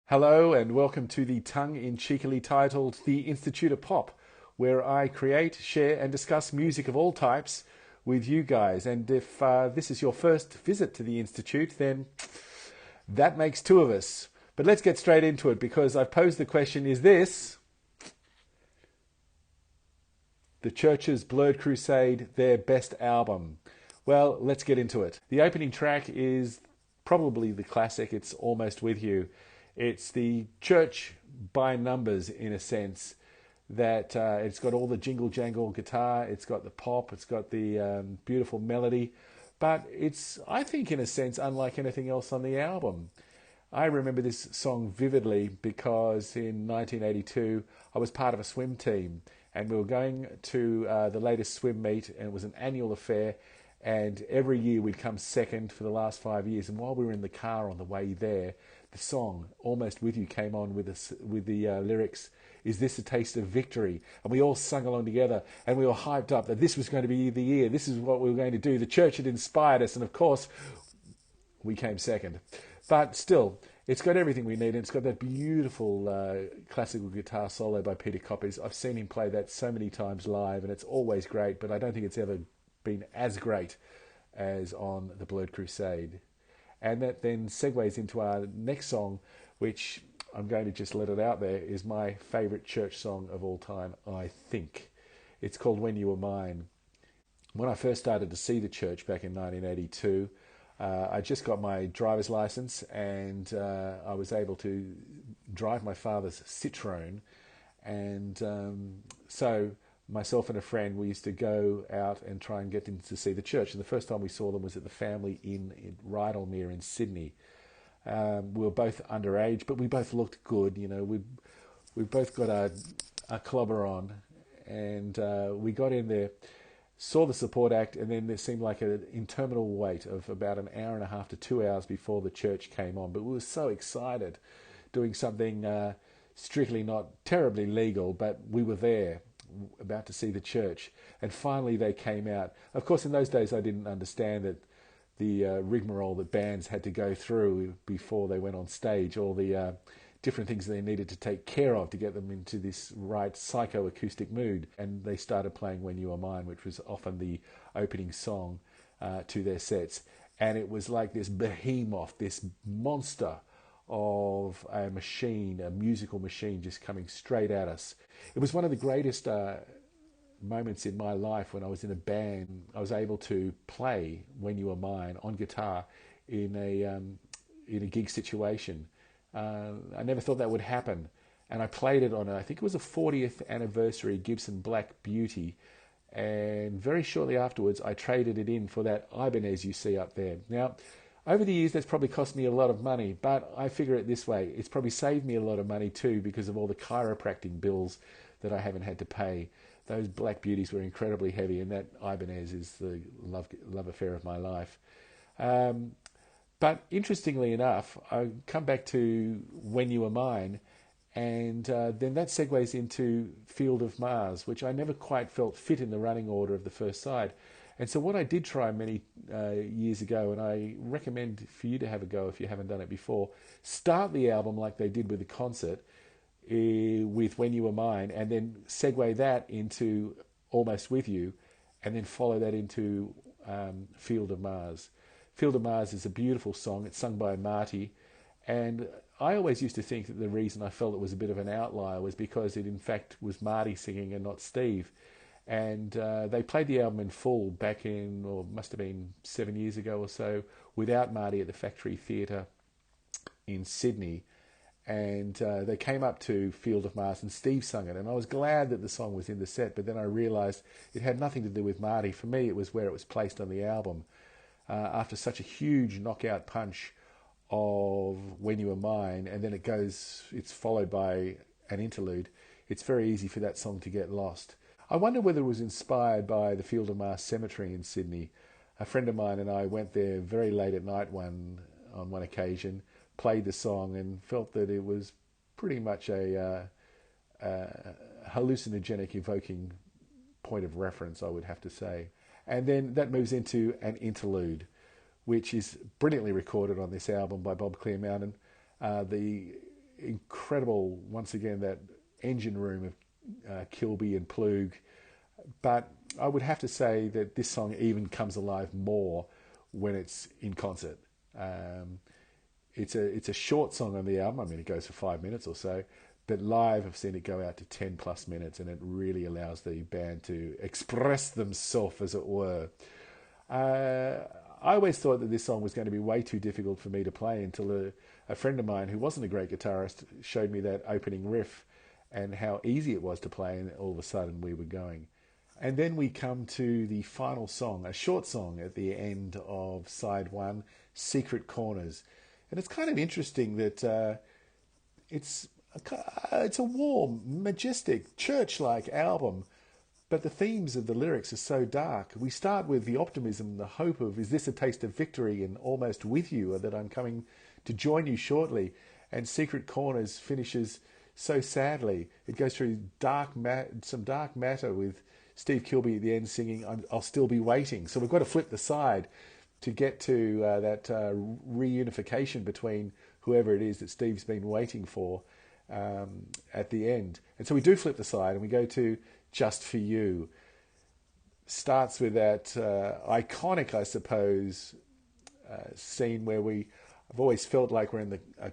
Hello and welcome to the tongue-in-cheekily titled The Institute of Pop, where I create, share and discuss music of all types with you guys. And if this is your first visit to the Institute, then that makes two of us. But let's get straight into it because I've posed the question, is this the Church's Blurred Crusade their best album? Well, let's get into it. The opening track is probably the classic, It's Almost With You. It's the Church by numbers, in a sense, that it's got all the jingle jangle guitar, it's got the pop, it's got the beautiful melody, but it's, I think, in a sense, unlike anything else on the album. I remember this song vividly because in 1982 I was part of a swim team and we were going to the latest swim meet, and it was an annual affair, and every year we'd come second for the last 5 years. And while we were in the car on the way there, the song Almost With You came on with the lyrics, "Is this a taste of victory?" And we all sung along together, and we were hyped up that this was going to be the year, this is what we were going to do. The church had inspired us, and of course we came second. But still, it's got everything we need, and it's got that beautiful classical guitar solo by Peter Koppes. I've seen him play that so many times live, and it's always great, but I don't think it's ever been as great as on the Blurred Crusade. And that then segues into our next song, which I'm going to just let it out there, is my favourite church song of all time, I think. It's called When You Were Mine. When I first started to see the church back in 1982, I just got my driver's license, and I was able to drive my father's Citroen. And so myself and a friend, we used to go out and try and get them to see the church. And the first time we saw them was at the Family Inn in Rydalmere in Sydney. We were both underage, but we both looked good. You know, we both got our clobber on, and we got in there, saw the support act, and then there seemed like an interminable wait of about an hour and a half to 2 hours before the church came on. But we were so excited, doing something strictly not terribly legal, but we were there, about to see the church. And finally they came out. Of course, in those days I didn't understand that the rigmarole that bands had to go through before they went on stage, all the different things they needed to take care of to get them into this right psychoacoustic mood. And they started playing When You Are Mine, which was often the opening song to their sets. And it was like this behemoth, this monster of a machine, a musical machine, just coming straight at us. It was one of the greatest moments in my life when I was in a band. I was able to play When You Were Mine on guitar in a gig situation. I never thought that would happen, and I played it on I think it was a 40th anniversary Gibson Black Beauty, and very shortly afterwards I traded it in for that Ibanez you see up there. Now, over the years, that's probably cost me a lot of money, but I figure it this way. It's probably saved me a lot of money too, because of all the chiropractic bills that I haven't had to pay. Those Black Beauties were incredibly heavy, and that Ibanez is the love affair of my life. But interestingly enough, I come back to When You Were Mine, and then that segues into Field of Mars, which I never quite felt fit in the running order of the first side. And so what I did try many years ago, and I recommend for you to have a go if you haven't done it before, start the album like they did with the concert, with When You Were Mine, and then segue that into Almost With You, and then follow that into Field of Mars. Field of Mars is a beautiful song. It's sung by Marty, and I always used to think that the reason I felt it was a bit of an outlier was because it in fact was Marty singing and not Steve. And they played the album in full back in, or must have been 7 years ago or so, without Marty at the Factory Theatre in Sydney. And they came up to Field of Mars and Steve sung it. And I was glad that the song was in the set, but then I realised it had nothing to do with Marty. For me, it was where it was placed on the album. After such a huge knockout punch of When You Were Mine, and then it's followed by an interlude, it's very easy for that song to get lost. I wonder whether it was inspired by the Field of Mars Cemetery in Sydney. A friend of mine and I went there very late at night on one occasion, played the song, and felt that it was pretty much a hallucinogenic evoking point of reference, I would have to say. And then that moves into an interlude, which is brilliantly recorded on this album by Bob Clearmountain. The incredible, once again, that engine room of Kilbey and Ploog. But I would have to say that this song even comes alive more when it's in concert. It's a short song on the album. I mean, it goes for 5 minutes or so, but live I've seen it go out to 10 plus minutes, and it really allows the band to express themselves, as it were. I always thought that this song was going to be way too difficult for me to play until a friend of mine who wasn't a great guitarist showed me that opening riff and how easy it was to play, and all of a sudden we were going. And then we come to the final song, a short song at the end of side one, Secret Corners. And it's kind of interesting that it's a warm, majestic, church-like album, but the themes of the lyrics are so dark. We start with the optimism, the hope of, is this a taste of victory, and almost with you, or that I'm coming to join you shortly. And Secret Corners finishes so sadly. It goes through some dark matter with Steve Kilbey at the end singing, I'll still be waiting. So we've got to flip the side to get to that reunification between whoever it is that Steve's been waiting for at the end. And so we do flip the side and we go to Just For You. Starts with that iconic, I suppose, scene where I've always felt like we're in a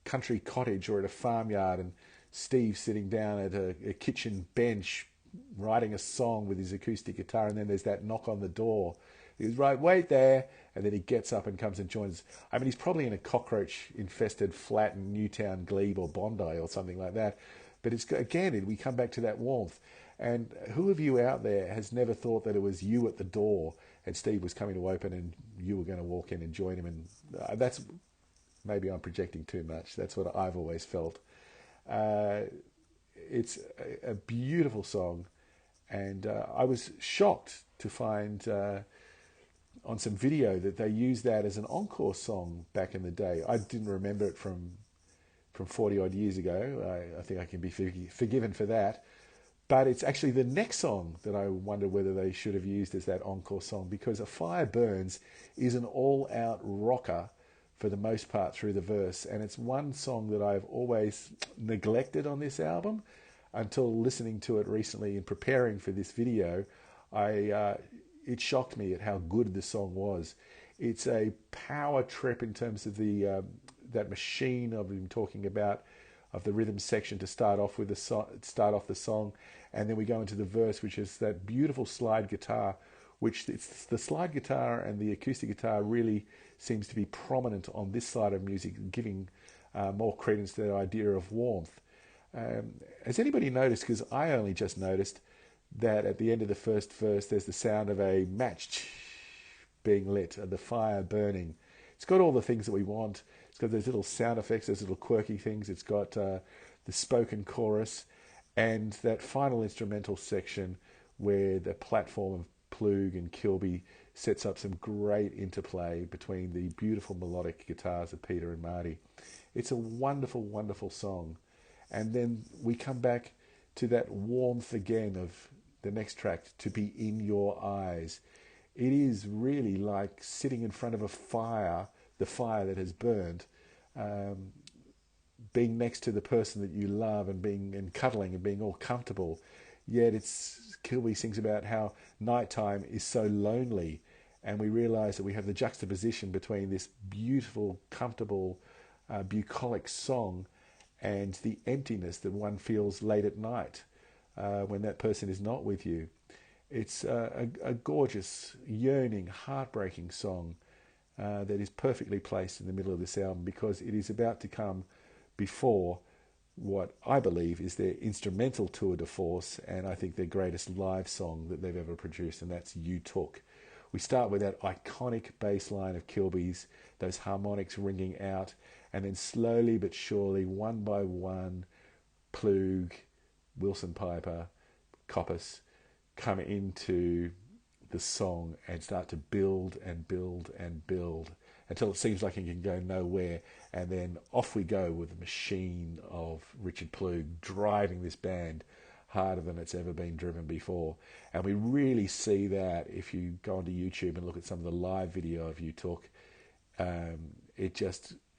country cottage or at a farmyard, and Steve sitting down at a kitchen bench writing a song with his acoustic guitar, and then there's that knock on the door. He goes, right, wait there, and then he gets up and comes and joins. I mean, he's probably in a cockroach-infested flat in Newtown, Glebe or Bondi or something like that. But it's, again, we come back to that warmth. And who of you out there has never thought that it was you at the door and Steve was coming to open and you were going to walk in and join him? And that's, maybe I'm projecting too much. That's what I've always felt. It's a beautiful song, and I was shocked to find on some video that they used that as an encore song back in the day. I didn't remember it from 40 odd years ago. I think I can be forgiven for that. But it's actually the next song that I wonder whether they should have used as that encore song, because A Fire Burns is an all-out rocker for the most part through the verse, and it's one song that I've always neglected on this album until listening to it recently and preparing for this video. It shocked me at how good the song was. It's a power trip in terms of the that machine I've been talking about, of the rhythm section to start off with the song, and then we go into the verse, which is that beautiful slide guitar, which it's the slide guitar and the acoustic guitar really seems to be prominent on this side of music, giving more credence to the idea of warmth. Has anybody noticed, because I only just noticed, that at the end of the first verse there's the sound of a match being lit, the fire burning. It's got all the things that we want. It's got those little sound effects, those little quirky things. It's got the spoken chorus and that final instrumental section where the platform of Ploog and Kilbey sets up some great interplay between the beautiful melodic guitars of Peter and Marty. It's a wonderful, wonderful song. And then we come back to that warmth again of the next track, To Be In Your Eyes. It is really like sitting in front of a fire, the fire that has burned, being next to the person that you love and cuddling and being all comfortable. Yet Kilbey sings about how nighttime is so lonely, and we realise that we have the juxtaposition between this beautiful, comfortable, bucolic song and the emptiness that one feels late at night when that person is not with you. It's a gorgeous, yearning, heartbreaking song that is perfectly placed in the middle of this album, because it is about to come before what I believe is their instrumental tour de force, and I think their greatest live song that they've ever produced, and that's You Took. We start with that iconic bass line of Kilbey's, those harmonics ringing out, and then slowly but surely, one by one, Ploog, Willson-Piper, Koppes come into the song and start to build and build and build until it seems like it can go nowhere, and then off we go with the machine of Richard Ploog driving this band harder than it's ever been driven before. And we really see that if you go onto YouTube and look at some of the live video of You Took.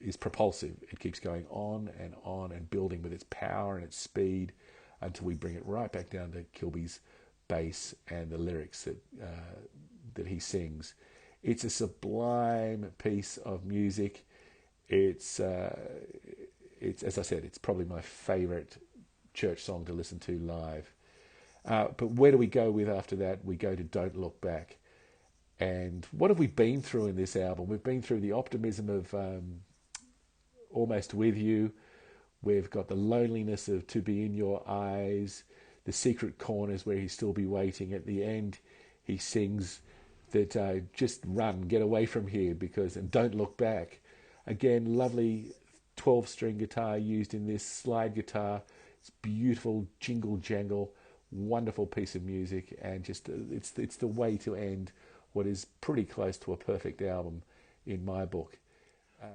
is propulsive. It keeps going on and building with its power and its speed until we bring it right back down to Kilbey's bass and the lyrics that he sings. It's a sublime piece of music. It's as I said, it's probably my favourite church song to listen to live. But where do we go with after that? We go to Don't Look Back. And what have we been through in this album? We've been through the optimism of Almost With You. We've got the loneliness of To Be In Your Eyes, the secret corners where He Still Be Waiting. At the end, he sings that just run, get away from here, and don't look back. Again, lovely 12-string guitar used in this, slide guitar. It's beautiful, jingle jangle, wonderful piece of music, and just it's the way to end what is pretty close to a perfect album in my book.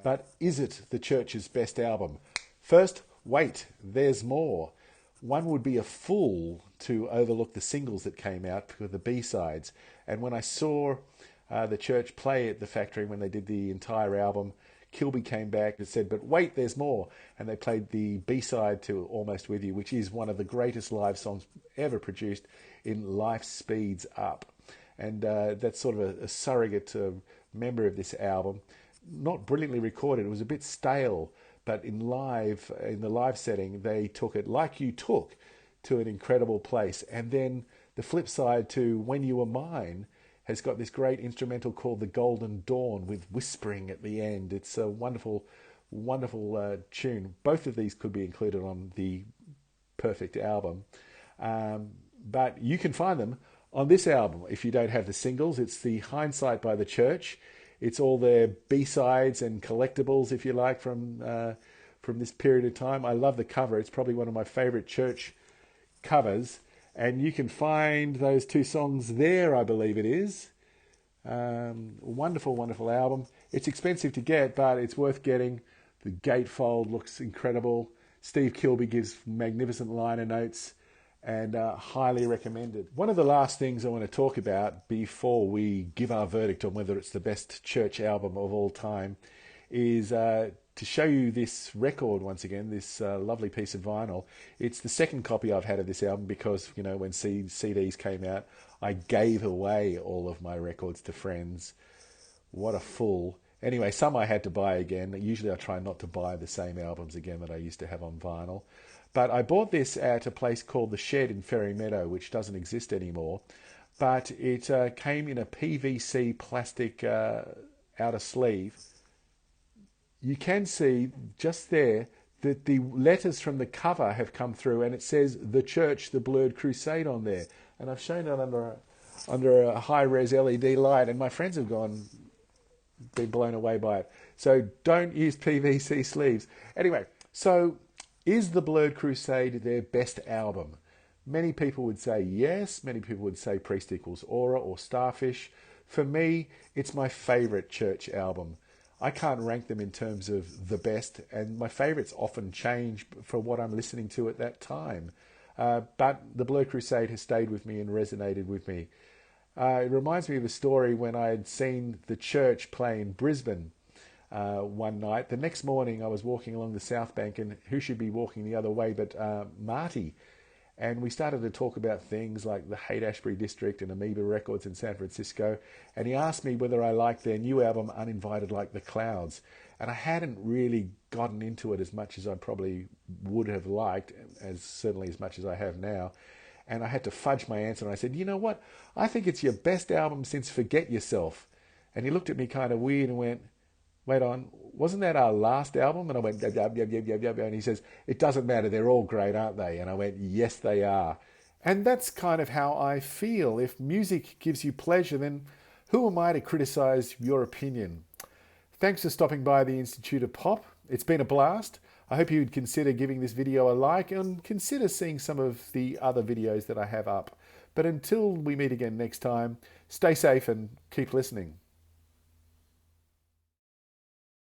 But is it the Church's best album? First, wait, there's more. One would be a fool to overlook the singles that came out because of the B-sides. And when I saw the Church play at the Factory when they did the entire album, Kilbey came back and said, but wait, there's more. And they played the B-side to Almost With You, which is one of the greatest live songs ever produced in Life Speeds Up. And that's sort of a surrogate member of this album. Not brilliantly recorded. It was a bit stale, but in the live setting, they took it like you took to an incredible place. And then the flip side to When You Were Mine has got this great instrumental called The Golden Dawn with whispering at the end. It's a wonderful, wonderful tune. Both of these could be included on the perfect album. But you can find them on this album if you don't have the singles. It's the Hindsight by the Church. It's all their B-sides and collectibles, if you like, from this period of time. I love the cover. It's probably one of my favourite Church covers. And you can find those two songs there, I believe it is. Wonderful, wonderful album. It's expensive to get, but it's worth getting. The gatefold looks incredible. Steve Kilbey gives magnificent liner notes, and highly recommended. One of the last things I want to talk about before we give our verdict on whether it's the best Church album of all time is to show you this record once again, this lovely piece of vinyl. It's the second copy I've had of this album because, when CDs came out, I gave away all of my records to friends. What a fool. Anyway, some I had to buy again. Usually I try not to buy the same albums again that I used to have on vinyl. But I bought this at a place called The Shed in Ferry Meadow, which doesn't exist anymore. But it came in a PVC plastic outer sleeve. You can see just there that the letters from the cover have come through, and it says The Church, the Blurred Crusade on there. And I've shown it under a high-res LED light, and my friends have been blown away by it. So don't use PVC sleeves. Anyway, so is the Blurred Crusade their best album? Many people would say yes. Many people would say Priest Equals Aura or Starfish. For me, it's my favourite Church album. I can't rank them in terms of the best, and my favourites often change for what I'm listening to at that time. But the Blurred Crusade has stayed with me and resonated with me. It reminds me of a story when I had seen the Church play in Brisbane one night. The next morning I was walking along the South Bank, and who should be walking the other way but Marty. And we started to talk about things like the Haight-Ashbury District and Amoeba Records in San Francisco. And he asked me whether I liked their new album, Uninvited Like the Clouds. And I hadn't really gotten into it as much as I probably would have liked, certainly as much as I have now. And I had to fudge my answer. And I said, you know what? I think it's your best album since Forget Yourself. And he looked at me kind of weird and went, wait on, wasn't that our last album? And I went, yab. And he says, it doesn't matter, they're all great, aren't they? And I went, yes, they are. And that's kind of how I feel. If music gives you pleasure, then who am I to criticize your opinion? Thanks for stopping by the Institute of Pop. It's been a blast. I hope you'd consider giving this video a like and consider seeing some of the other videos that I have up. But until we meet again next time, stay safe and keep listening.